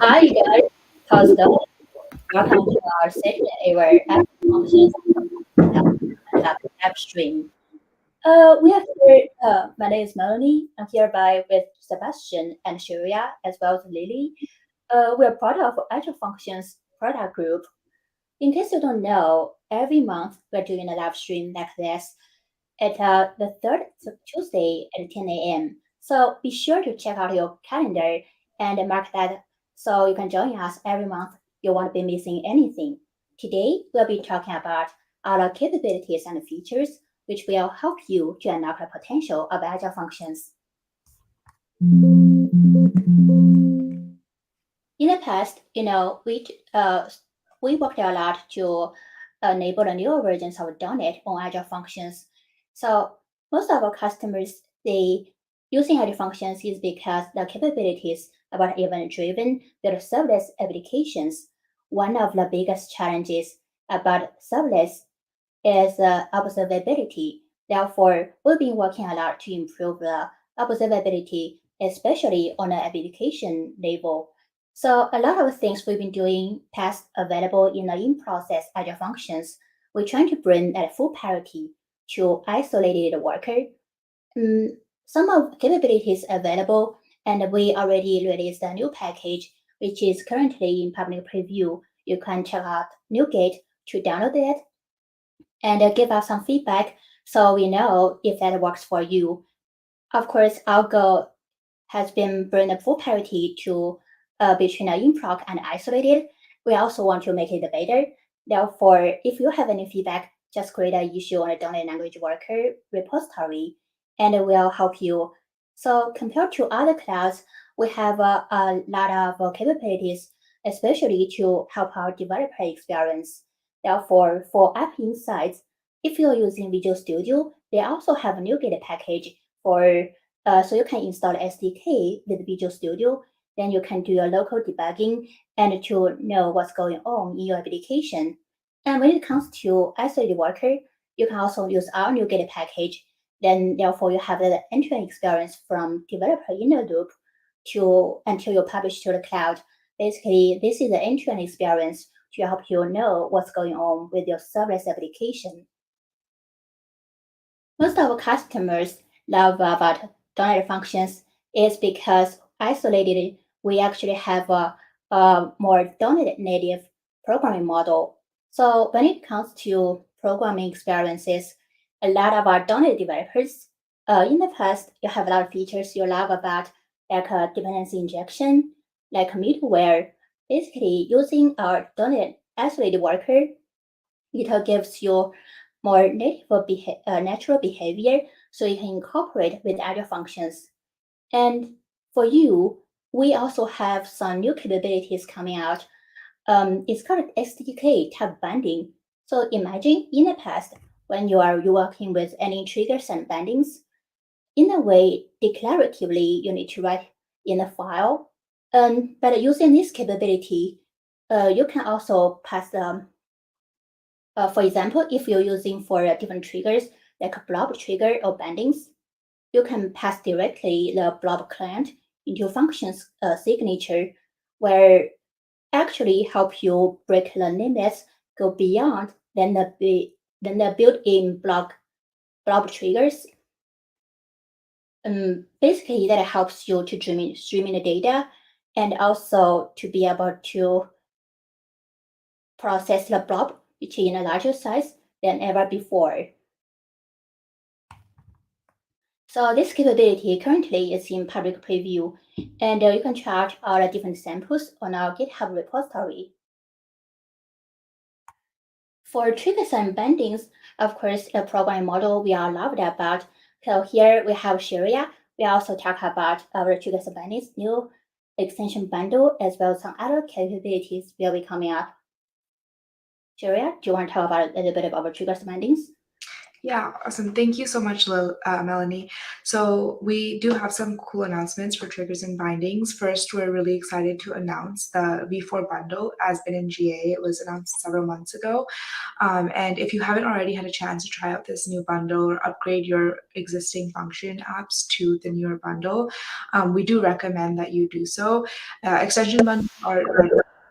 Hi guys, how's it going? Welcome to our session where Azure Functions and upstream. We have here, my name is Melony. I'm hereby with Sebastian and Shreya as well as Lily. We are part of Azure Functions product group. In case you don't know, every month we're doing a live stream like this at the third Tuesday at 10 a.m. So be sure to check out your calendar and mark that so you can join us every month. You won't be missing anything. Today, we'll be talking about our capabilities and features which will help you to unlock the potential of Agile functions. In the past, we worked a lot to enable the newer versions of .NET on Agile functions. So most of our customers, they using Agile functions is because the capabilities about event-driven build serverless applications. One of the biggest challenges about serverless is observability. Therefore, we've been working a lot to improve the observability, especially on the application level. So a lot of things we've been doing past available in the in-process Agile functions, we're trying to bring that full parity to isolated worker. Some of capabilities available, and we already released a new package, which is currently in public preview. You can check out NuGet to download it and give us some feedback so we know if that works for you. Of course, our goal has been bring the full parity to between in-proc and isolated. We also want to make it better. Therefore, if you have any feedback, just create an issue on a .NET language worker repository, and we'll help you. So compared to other clouds, we have a lot of capabilities, especially to help our developer experience. Therefore, for app insights, if you're using Visual Studio, they also have a NuGet package for so you can install SDK with Visual Studio. Then you can do your local debugging and to know what's going on in your application. And when it comes to isolated worker, you can also use our NuGet package. Then therefore you have the end-to-end experience from developer in the loop to until you publish to the cloud. Basically, this is the end-to-end experience to help you know what's going on with your serverless application. Most of our customers love about .NET functions is because isolated, we actually have a more .NET native programming model. So when it comes to programming experiences, a lot of our .NET developers, in the past, you have a lot of features you love about, like dependency injection, like middleware. Basically, using our .NET isolated worker, it gives you more natural behavior so you can incorporate with Azure functions. And for you, we also have some new capabilities coming out. It's called SDK type binding. So imagine in the past, when you're working with any triggers and bindings, in a way, declaratively, you need to write in a file. But using this capability, you can also pass them. For example, if you're using for different triggers, like a blob trigger or bindings, you can pass directly the blob client into functions signature, where actually help you break the limits, go beyond than the built-in blob triggers. Basically, that helps you to streaming the data and also to be able to process the blob in a larger size than ever before. So this capability currently is in public preview, and you can check all the different samples on our GitHub repository. For triggers and bindings, of course, the programming model we all loved about. So here we have Shreya. We also talk about our triggers and bindings new extension bundle, as well as some other capabilities will be coming up. Shreya, do you want to talk about a little bit about our triggers and bindings? Yeah, awesome. Thank you so much, Melanie. So we do have some cool announcements for triggers and bindings. First, we're really excited to announce the V4 bundle has been in GA. It was announced several months ago. And if you haven't already had a chance to try out this new bundle or upgrade your existing function apps to the newer bundle, we do recommend that you do so. Extension bundles are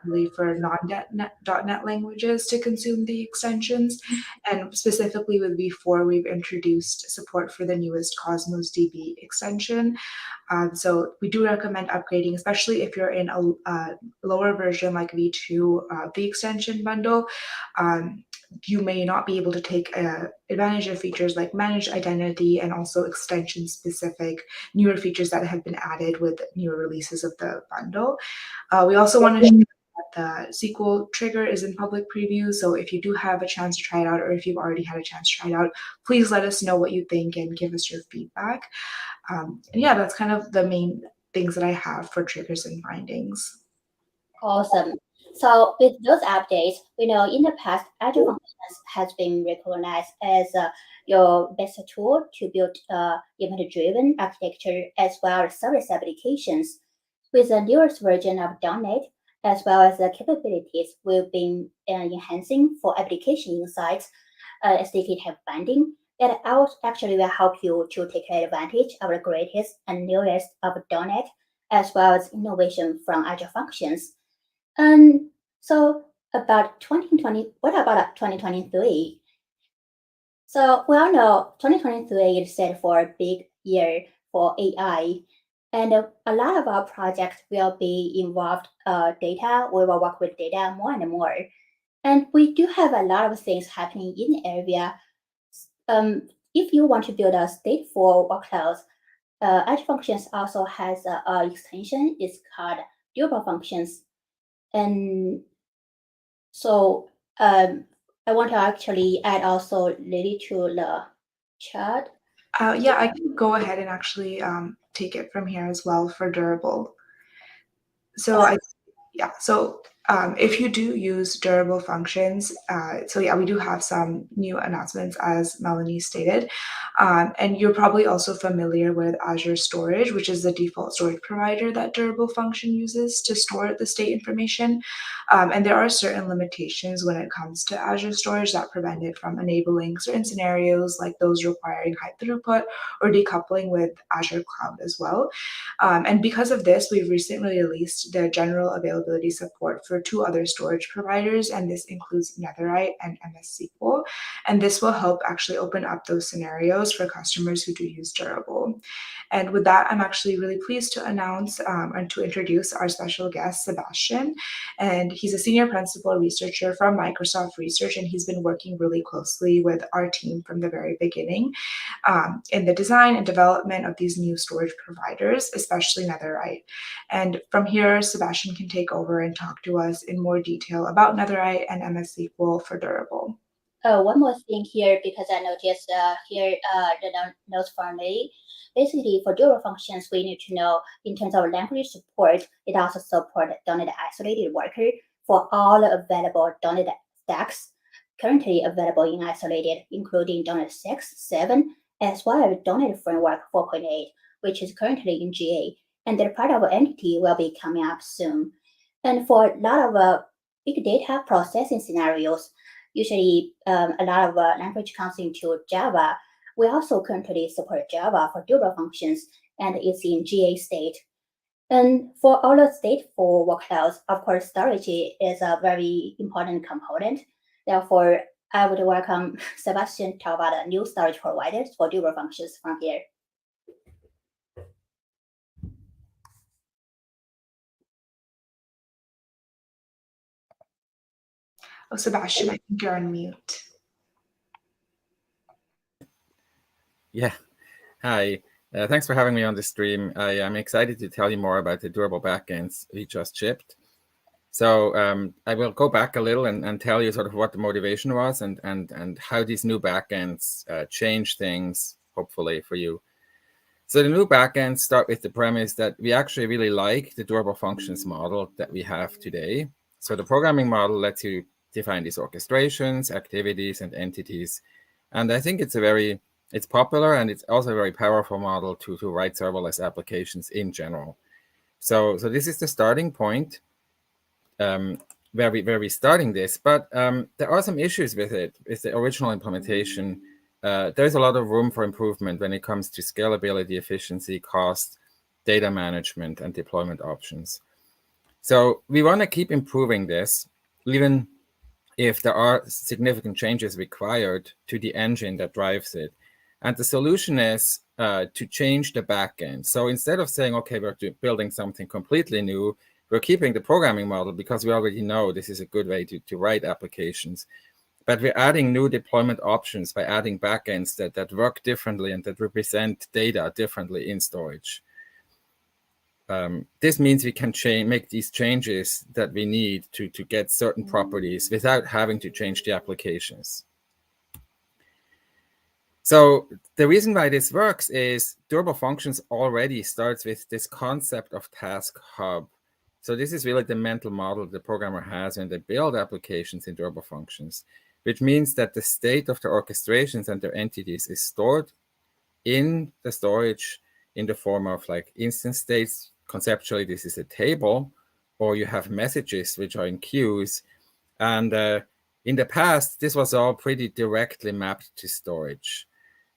really for non.NET languages to consume the extensions. And specifically with V4, we've introduced support for the newest Cosmos DB extension. So we do recommend upgrading, especially if you're in a lower version like V2, the extension bundle. You may not be able to take advantage of features like managed identity and also extension specific newer features that have been added with newer releases of the bundle. We also want to share that the SQL trigger is in public preview. So if you do have a chance to try it out, or if you've already had a chance to try it out, please let us know what you think and give us your feedback. And yeah, that's kind of the main things that I have for triggers and bindings. Awesome. So with those updates, we know in the past, Azure Functions has been recognized as your best tool to build event-driven architecture as well as service applications. With the newest version of .NET, as well as the capabilities we've been enhancing for application insights, SDK type binding, that actually will help you to take advantage of the greatest and newest of .NET, as well as innovation from Azure Functions. And so about 2020, what about 2023? So we all know 2023 is set for a big year for AI. And a lot of our projects will be involved data. We will work with data more and more. And we do have a lot of things happening in the area. If you want to build a stateful workloads, Azure Functions also has an extension. It's called durable functions. And so I want to actually add also related to the chat. Yeah, I can go ahead and actually take it from here as well for durable. So if you do use durable functions, so yeah, we do have some new announcements as Melanie stated. And you're probably also familiar with Azure Storage, which is the default storage provider that durable function uses to store the state information. And there are certain limitations when it comes to Azure Storage that prevent it from enabling certain scenarios like those requiring high throughput or decoupling with Azure Cloud as well. And because of this, we've recently released the general availability support for two other storage providers, and this includes Netherite and MS SQL. And this will help actually open up those scenarios for customers who do use Durable. And with that, I'm actually really pleased to announce and to introduce our special guest, Sebastian. And he's a senior principal researcher from Microsoft Research, and he's been working really closely with our team from the very beginning in the design and development of these new storage providers, especially Netherite. And from here, Sebastian can take over and talk to us in more detail about Netherite and MS SQL for Durable. One more thing here, because I noticed here the notes from me. Basically, for durable functions, we need to know in terms of language support, it also supports .NET isolated worker for all available .NET stacks currently available in isolated, including .NET 6, 7, as well as .NET Framework 4.8, which is currently in GA, and the part of entity will be coming up soon. And for a lot of big data processing scenarios, usually a lot of language comes into Java. We also currently support Java for durable functions, and it's in GA state. And for all the stateful workloads, of course, storage is a very important component. Therefore, I would welcome Sebastian to talk about the new storage providers for durable functions from here. Oh, Sebastian, I think you're on mute. Yeah. Hi. Thanks for having me on the stream. I am excited to tell you more about the durable backends we just shipped. So I will go back a little and tell you sort of what the motivation was and how these new backends change things, hopefully, for you. So the new backends start with the premise that we actually really like the durable functions model that we have today. So the programming model lets you define these orchestrations, activities, and entities And I think it's popular, and it's also a very powerful model to write serverless applications in general. So this is the starting point where we're starting this. But there are some issues with it. It's the original implementation. There's a lot of room for improvement when it comes to scalability, efficiency, cost, data management, and deployment options. So we want to keep improving this, even if there are significant changes required to the engine that drives it. And the solution is to change the backend. So instead of saying, okay, we're building something completely new, we're keeping the programming model because we already know this is a good way to write applications. But we're adding new deployment options by adding backends that work differently and that represent data differently in storage. This means we can make these changes that we need to get certain properties without having to change the applications. So the reason why this works is durable functions already starts with this concept of task hub. So this is really the mental model the programmer has when they build applications in durable functions, which means that the state of the orchestrations and their entities is stored in the storage in the form of like instance states. Conceptually, this is a table, or you have messages which are in queues. And in the past, this was all pretty directly mapped to storage.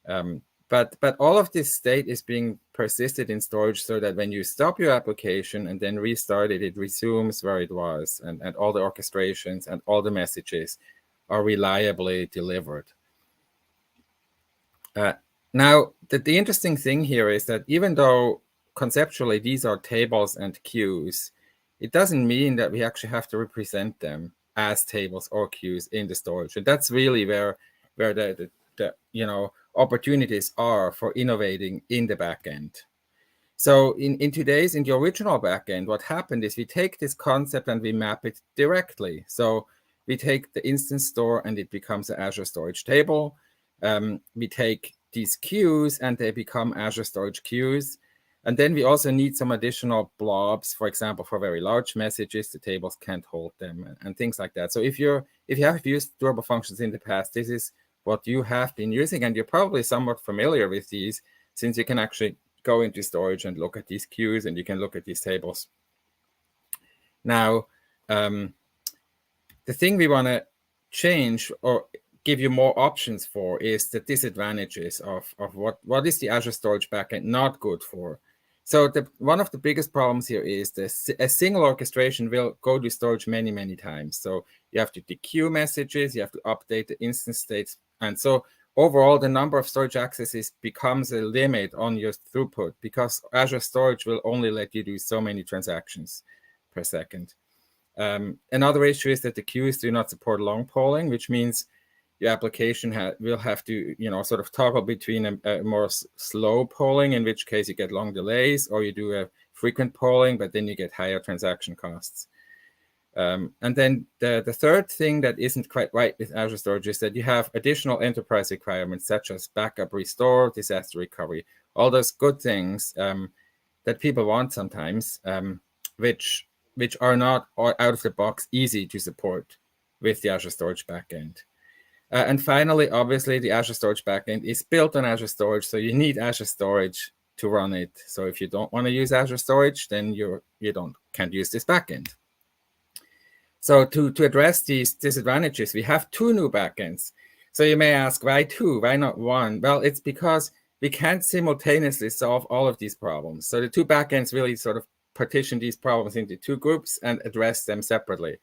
But all of this state is being persisted in storage so that when you stop your application and then restart it, it resumes where it was, and all the orchestrations and all the messages are reliably delivered. Now, the interesting thing here is that even though conceptually these are tables and queues, it doesn't mean that we actually have to represent them as tables or queues in the storage. And that's really where the opportunities are for innovating in the backend. So in the original backend, what happened is we take this concept and we map it directly. So we take the instance store and it becomes an Azure storage table. We take these queues and they become Azure storage queues. And then we also need some additional blobs, for example, for very large messages, the tables can't hold them and things like that. So if you have used durable functions in the past, this is what you have been using, and you're probably somewhat familiar with these, since you can actually go into storage and look at these queues and you can look at these tables. Now, the thing we want to change or give you more options for is the disadvantages of what is the Azure storage backend not good for. So one of the biggest problems here is a single orchestration will go to storage many, many times. So you have to dequeue messages, you have to update the instance states. And so overall, the number of storage accesses becomes a limit on your throughput because Azure storage will only let you do so many transactions per second. Another issue is that the queues do not support long polling, which means your application will have to, sort of toggle between a more slow polling, in which case you get long delays, or you do a frequent polling, but then you get higher transaction costs. And then the third thing that isn't quite right with Azure storage is that you have additional enterprise requirements such as backup, restore, disaster recovery, all those good things that people want sometimes, which are not out of the box easy to support with the Azure storage backend. And finally, obviously, the Azure storage backend is built on Azure storage, so you need Azure storage to run it. So if you don't want to use Azure storage, then you can't use this backend. So to address these disadvantages, we have two new backends. So you may ask, why two? Why not one? Well, it's because we can't simultaneously solve all of these problems. So the two backends really sort of partition these problems into two groups and address them separately.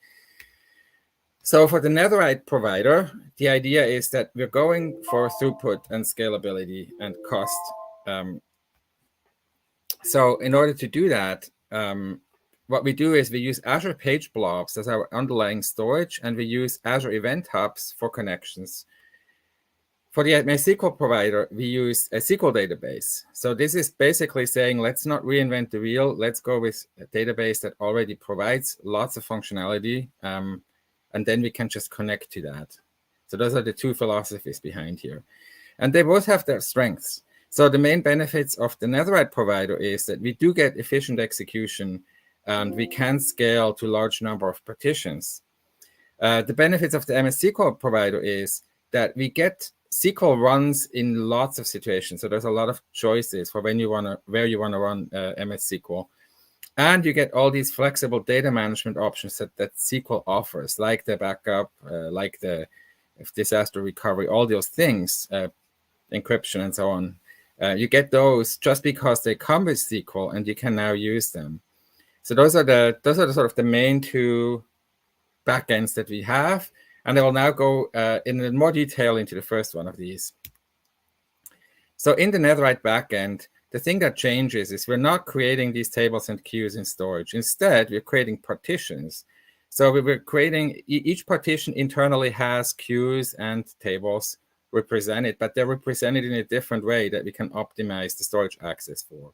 So for the netherite provider, the idea is that we're going for throughput and scalability and cost. So in order to do that, what we do is we use Azure Page Blobs as our underlying storage, and we use Azure Event Hubs for connections. For the MySQL provider, we use a SQL database. So this is basically saying, let's not reinvent the wheel. Let's go with a database that already provides lots of functionality. And then we can just connect to that. So those are the two philosophies behind here. And they both have their strengths. So the main benefits of the netherite provider is that we do get efficient execution and we can scale to large number of partitions. The benefits of the MS SQL provider is that we get SQL runs in lots of situations. So there's a lot of choices for where you want to run MS SQL. And you get all these flexible data management options that SQL offers, like the backup, like the disaster recovery, all those things, encryption and so on. You get those just because they come with SQL, and you can now use them. So those are the sort of the main two backends that we have. And I will now go in more detail into the first one of these. So in the Netherite backend, the thing that changes is we're not creating these tables and queues in storage. Instead, we're creating partitions. So we're creating, each partition internally has queues and tables represented, but they're represented in a different way that we can optimize the storage access for.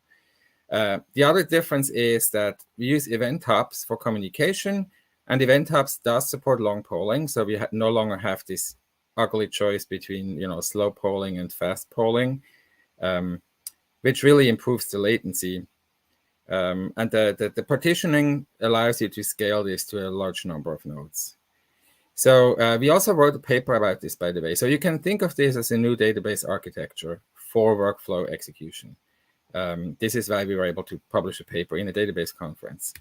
The other difference is that we use event hubs for communication, and event hubs does support long polling. So we no longer have this ugly choice between, slow polling and fast polling, which really improves the latency. And the partitioning allows you to scale this to a large number of nodes. So we also wrote a paper about this, by the way. So you can think of this as a new database architecture for workflow execution. This is why we were able to publish a paper in a database conference.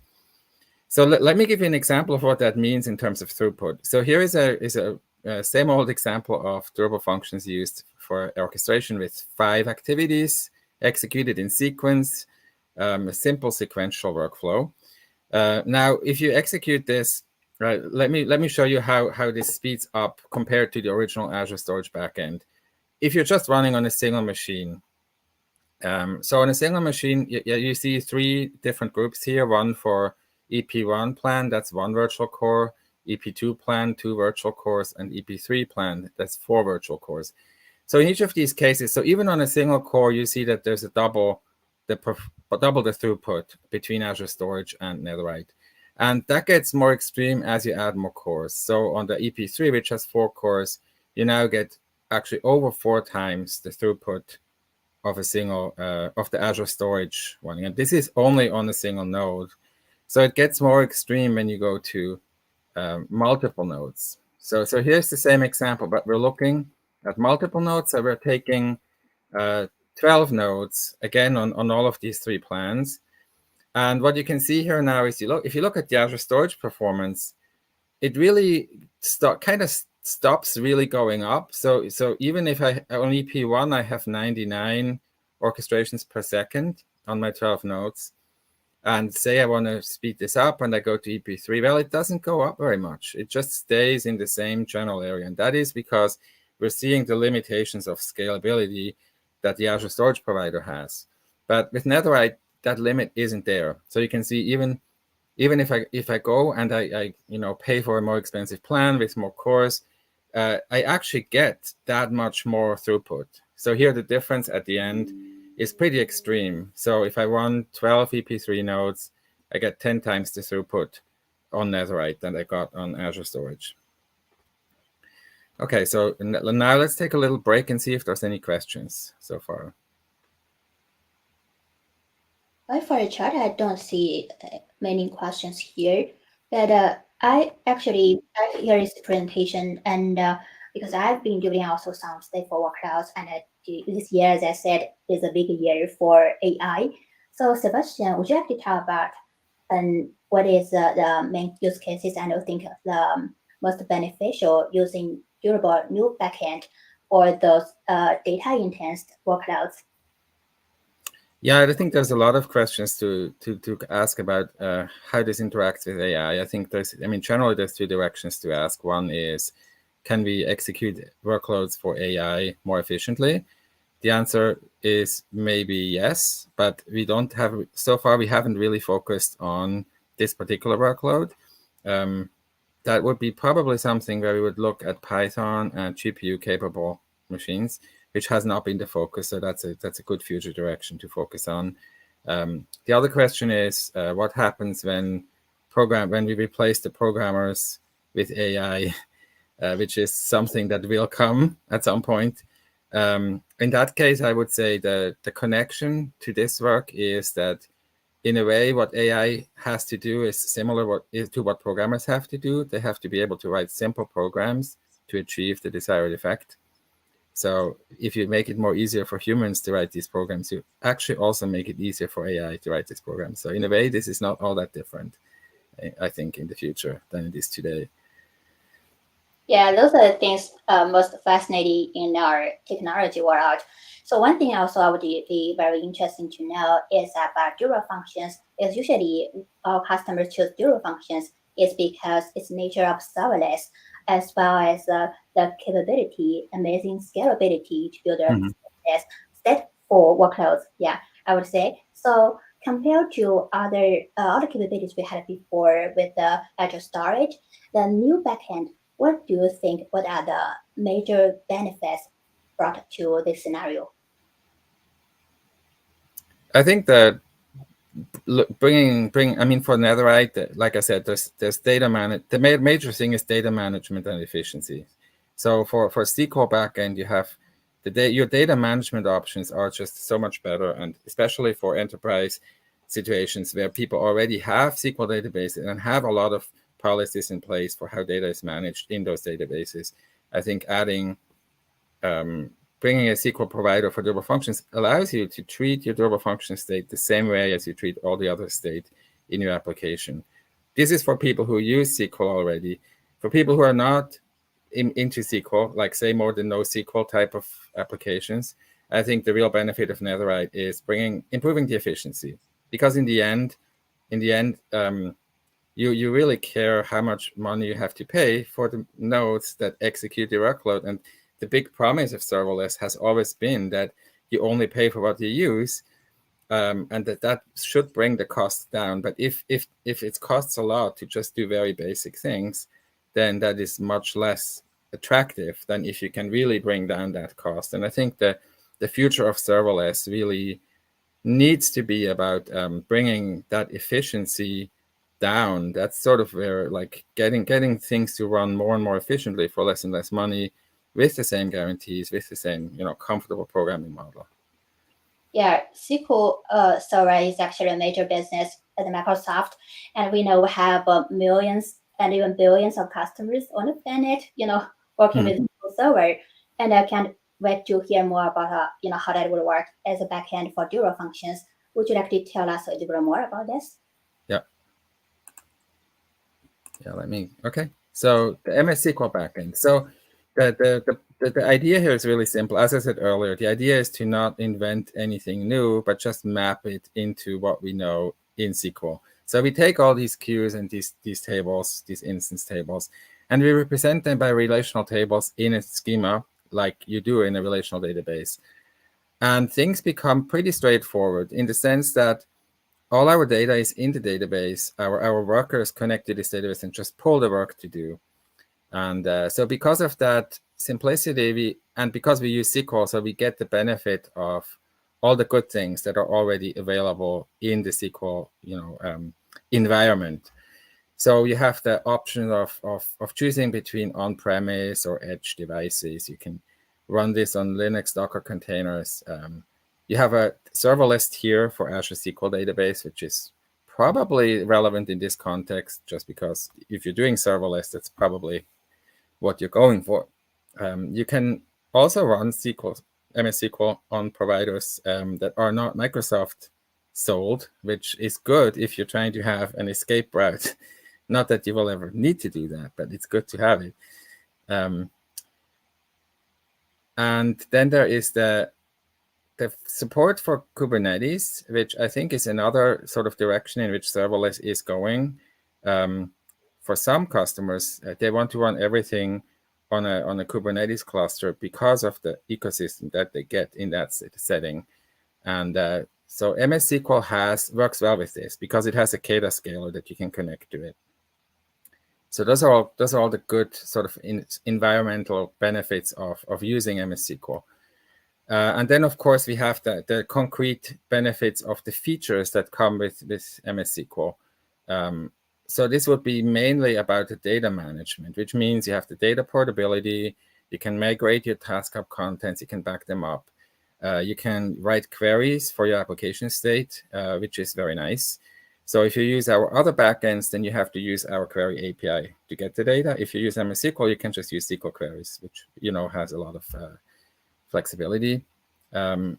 So let me give you an example of what that means in terms of throughput. So here is a same old example of durable functions used for orchestration with 5 activities executed in sequence, a simple sequential workflow. Now, if you execute this, right, let me show you how this speeds up compared to the original Azure Storage backend. If you're just running on a single machine, so on a single machine, you see 3 different groups here. One for EP1 plan, that's 1 virtual core. EP2 plan, 2 virtual cores, and EP3 plan, that's 4 virtual cores. So in each of these cases, so even on a single core, you see that there's a double the throughput between Azure Storage and Netherite. And that gets more extreme as you add more cores. So on the EP3, which has 4 cores, you now get actually over 4 times the throughput of a single, of the Azure Storage one. And this is only on a single node. So it gets more extreme when you go to multiple nodes. So here's the same example, but we're looking at multiple nodes. So we're taking 12 nodes, again, on all of these 3 plans. And what you can see here now is if you look at the Azure Storage performance, it really kind of stops really going up. So even if on EP1, I have 99 orchestrations per second on my 12 nodes, and say I want to speed this up and I go to EP3, well, it doesn't go up very much. It just stays in the same general area. And that is because we're seeing the limitations of scalability that the Azure Storage provider has. But with Netherite, that limit isn't there. So you can see even if I go and I pay for a more expensive plan with more cores, I actually get that much more throughput. So here the difference at the end is pretty extreme. So if I run 12 EP3 nodes, I get 10 times the throughput on Netherite than I got on Azure Storage. Okay, so now let's take a little break and see if there's any questions so far. Well, for the chat, I don't see many questions here, but I hear this presentation, and because I've been doing also some stateful workloads, and this year, as I said, is a big year for AI. So Sebastian, would you like to talk about what is the main use cases and I think the most beneficial using durable new backend or those data intense workloads? Yeah, I think there's a lot of questions to ask about how this interacts with AI. I think generally there's 2 directions to ask. One is, can we execute workloads for AI more efficiently? The answer is maybe yes, but so far we haven't really focused on this particular workload. That would be probably something where we would look at Python and GPU capable machines, which has not been the focus. So that's a good future direction to focus on. The other question is, what happens when we replace the programmers with AI, which is something that will come at some point. In that case, I would say the connection to this work is that in a way, what AI has to do is similar to what programmers have to do. They have to be able to write simple programs to achieve the desired effect. So if you make it more easier for humans to write these programs, you actually also make it easier for AI to write these programs. So in a way, this is not all that different, I think, in the future than it is today. Yeah, those are the things most fascinating in our technology world. So one thing also I would be very interesting to know is about durable functions. Is usually our customers choose durable functions is because it's nature of serverless, as well as the capability, amazing scalability to build a stateful workloads. Yeah, I would say so. Compared to other capabilities we had before with the Azure storage, the new backend, what do you think? What are the major benefits brought to this scenario? I think that bring I mean, for Netherite, like I said, there's data the major thing is data management and efficiency. So for SQL backend, you have your data management options are just so much better, and especially for enterprise situations where people already have SQL databases and have a lot of policies in place for how data is managed in those databases. I think adding bringing a SQL provider for durable functions allows you to treat your durable function state the same way as you treat all the other state in your application. This is for people who use SQL already. For people who are not into SQL, like say more than NoSQL type of applications, I think the real benefit of Netherite is improving the efficiency, because in the end, you really care how much money you have to pay for the nodes that execute your workload. And the big promise of serverless has always been that you only pay for what you use, and that should bring the cost down. But if it costs a lot to just do very basic things, then that is much less attractive than if you can really bring down that cost. And I think the future of serverless really needs to be about bringing that efficiency down. That's sort of where, like, getting things to run more and more efficiently for less and less money, with the same guarantees, with the same comfortable programming model. Yeah, SQL Server is actually a major business at Microsoft, and we know we have millions and even billions of customers on the planet, working with SQL Server. And I can't wait to hear more about how that would work as a backend for durable functions. Would you like to tell us a little bit more about this? Okay. So the MS SQL backend. So the idea here is really simple. As I said earlier, the idea is to not invent anything new, but just map it into what we know in SQL. So we take all these queues and these tables, these instance tables, and we represent them by relational tables in a schema like you do in a relational database. And things become pretty straightforward in the sense that all our data is in the database. Our workers connect to this database and just pull the work to do. And so because of that simplicity, because we use SQL, so we get the benefit of all the good things that are already available in the SQL environment. So you have the option of choosing between on-premise or edge devices. You can run this on Linux Docker containers. You have a serverless tier for Azure SQL database, which is probably relevant in this context, just because if you're doing serverless, that's probably what you're going for. You can also run MS SQL on providers that are not Microsoft sold, which is good if you're trying to have an escape route. Not that you will ever need to do that, but it's good to have it. And then there is the support for Kubernetes, which I think is another sort of direction in which serverless is going. For some customers, they want to run everything on a Kubernetes cluster because of the ecosystem that they get in that setting. And so MS SQL works well with this because it has a Kata scaler that you can connect to it. So those are all the good sort of environmental benefits of using MS SQL. And then, of course, we have the concrete benefits of the features that come with MS SQL. So this would be mainly about the data management, which means you have the data portability. You can migrate your task hub contents. You can back them up. You can write queries for your application state, which is very nice. So if you use our other backends, then you have to use our query API to get the data. If you use MS SQL, you can just use SQL queries, which has a lot of flexibility. And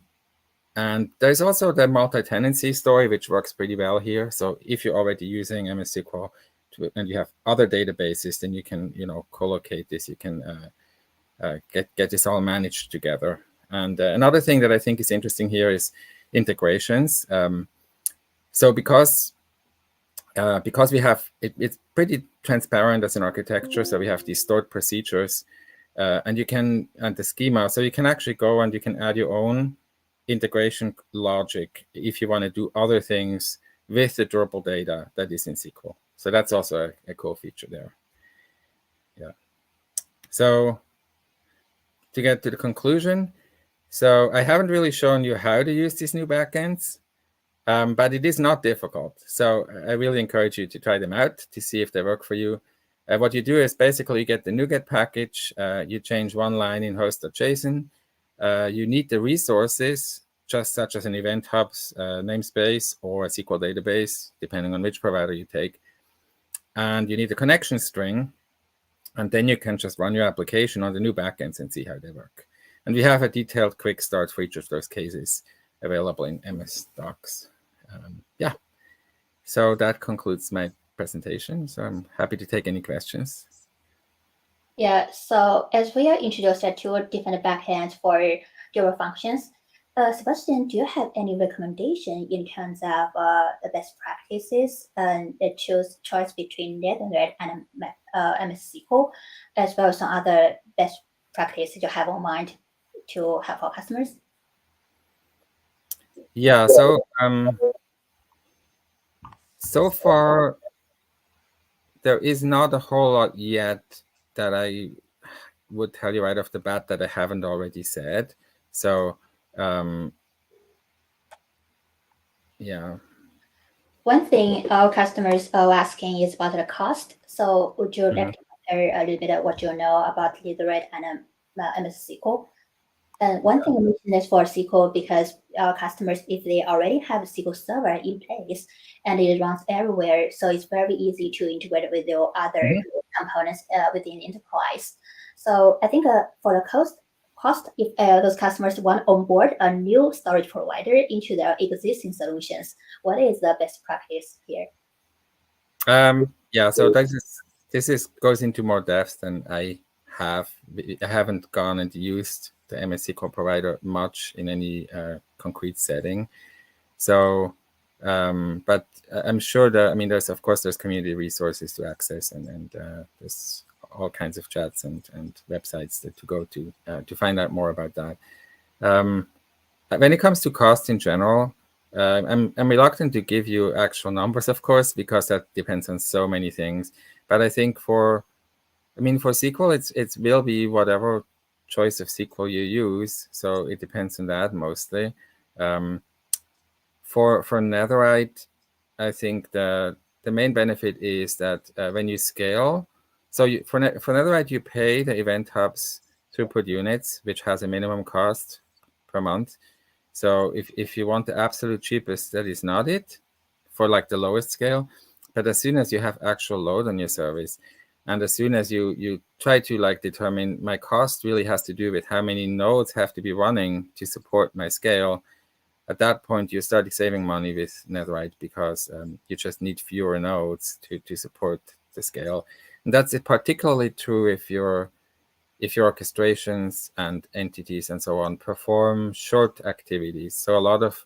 there's also the multi-tenancy story, which works pretty well here. So if you're already using MS SQL and you have other databases, then you can, co-locate this. You can get this all managed together. And another thing that I think is interesting here is integrations. So because we have it's pretty transparent as an architecture. So we have these stored procedures, and the schema. So you can actually go and you can add your own integration logic if you want to do other things with the durable data that is in SQL. So that's also a cool feature there. Yeah. So to get to the conclusion, so I haven't really shown you how to use these new backends, but it is not difficult. So I really encourage you to try them out to see if they work for you. What you do is basically you get the NuGet package, you change one line in host.json, you need the resources, just such as an event hubs namespace or a SQL database, depending on which provider you take. And you need a connection string, and then you can just run your application on the new backends and see how they work. And we have a detailed quick start for each of those cases available in MS Docs. Yeah, so that concludes my presentation. So I'm happy to take any questions. Yeah, so as we are introduced to different backends for durable functions, Sebastian, do you have any recommendation in terms of the best practices and the choice between NetNet and MS SQL, as well as some other best practices you have on mind to help our customers? Yeah, so far there is not a whole lot yet that I would tell you right off the bat that I haven't already said. So yeah. One thing our customers are asking is about the cost. So would you like to share a little bit of what you know about Literate and MS SQL? And one thing I mentioned is for SQL, because our customers, if they already have a SQL server in place and it runs everywhere, so it's very easy to integrate with your other components within the enterprise. So I think for the cost, if those customers want to onboard a new storage provider into their existing solutions, what is the best practice here? Yeah, so this goes into more depth than I have. I haven't gone and used the MS SQL provider much in any concrete setting. So, but I'm sure that, there's community resources to access, and there's all kinds of chats and websites to go to find out more about that. When it comes to cost in general, I'm reluctant to give you actual numbers, of course, because that depends on so many things. But I think for SQL, it will be whatever choice of SQL you use. So it depends on that mostly. For Netherite, I think the main benefit is that when you scale, so for Netherite, you pay the event hubs throughput units, which has a minimum cost per month. So if you want the absolute cheapest, that is not it for like the lowest scale. But as soon as you have actual load on your service, and as soon as you try to like determine my cost really has to do with how many nodes have to be running to support my scale, at that point you start saving money with Netherite because you just need fewer nodes to support the scale. And that's particularly true if your orchestrations and entities and so on perform short activities. So a lot of,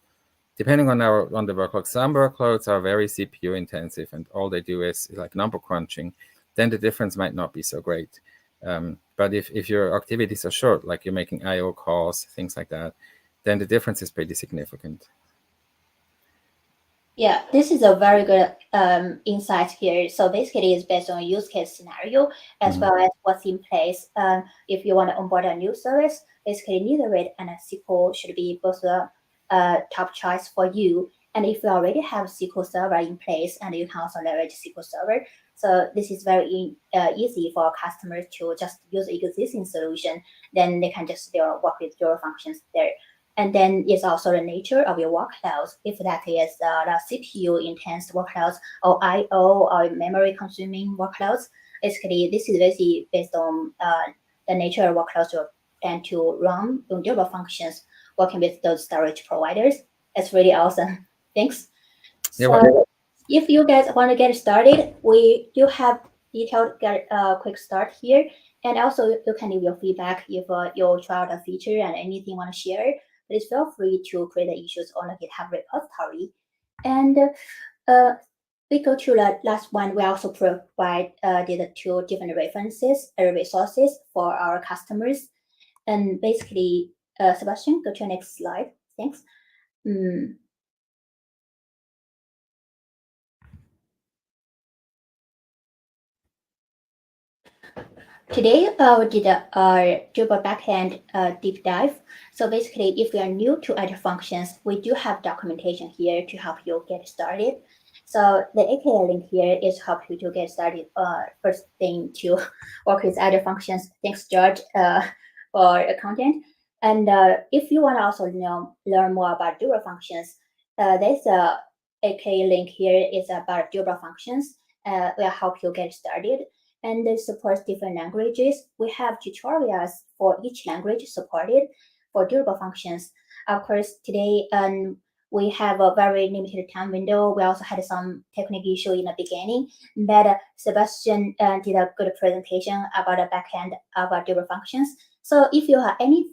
depending on the workload, some workloads are very CPU intensive and all they do is like number crunching, then the difference might not be so great. But if your activities are short, like you're making IO calls, things like that, then the difference is pretty significant. Yeah, this is a very good insight here. So basically, it's based on use case scenario as well as what's in place. If you want to onboard a new service, basically Literate and SQL should be both the top choice for you. And if you already have SQL Server in place, and you can also leverage SQL Server, so this is very easy for customers to just use existing solution. Then they can just work with your functions there. And then it's also the nature of your workloads. If that is the CPU intense workloads or IO or memory consuming workloads, basically this is basically based on the nature of workloads your plan to run on durable functions working with those storage providers. It's really awesome. Thanks. So if you guys want to get started, we do have detailed quick start here. And also you can leave your feedback if you try out a feature and anything you want to share. Please feel free to create the issues on the GitHub repository. And we go to the last one. We also provide the two different resources for our customers. And basically, Sebastian, go to the next slide. Thanks. Today, we did our Jupyter backend deep dive. So basically, if you are new to Azure Functions, we do have documentation here to help you get started. So the AKA link here is help you to get started. First thing to work with Azure Functions. Thanks, George, for the content. And if you want to also learn more about durable functions, there's a AKA link here is about durable functions. Will help you get started. And it supports different languages. We have tutorials for each language supported for durable functions. Of course, today we have a very limited time window. We also had some technical issue in the beginning, but Sebastian did a good presentation about the backend about durable functions. So if you have any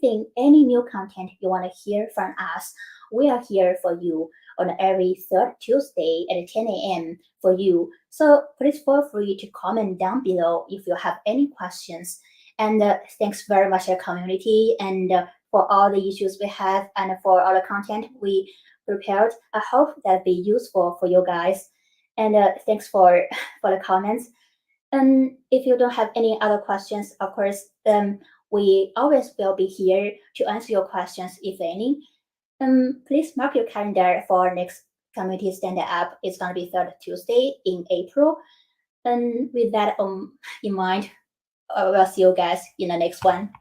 new content you want to hear from us, we are here for you on every third Tuesday at 10 a.m. for you. So please feel free to comment down below if you have any questions. And thanks very much to the community and for all the issues we have and for all the content we prepared. I hope that be useful for you guys. And thanks for the comments. And if you don't have any other questions, of course, we always will be here to answer your questions if any. Please mark your calendar for next community stand-up. It's going to be third Tuesday in April. And with that in mind, we'll see you guys in the next one.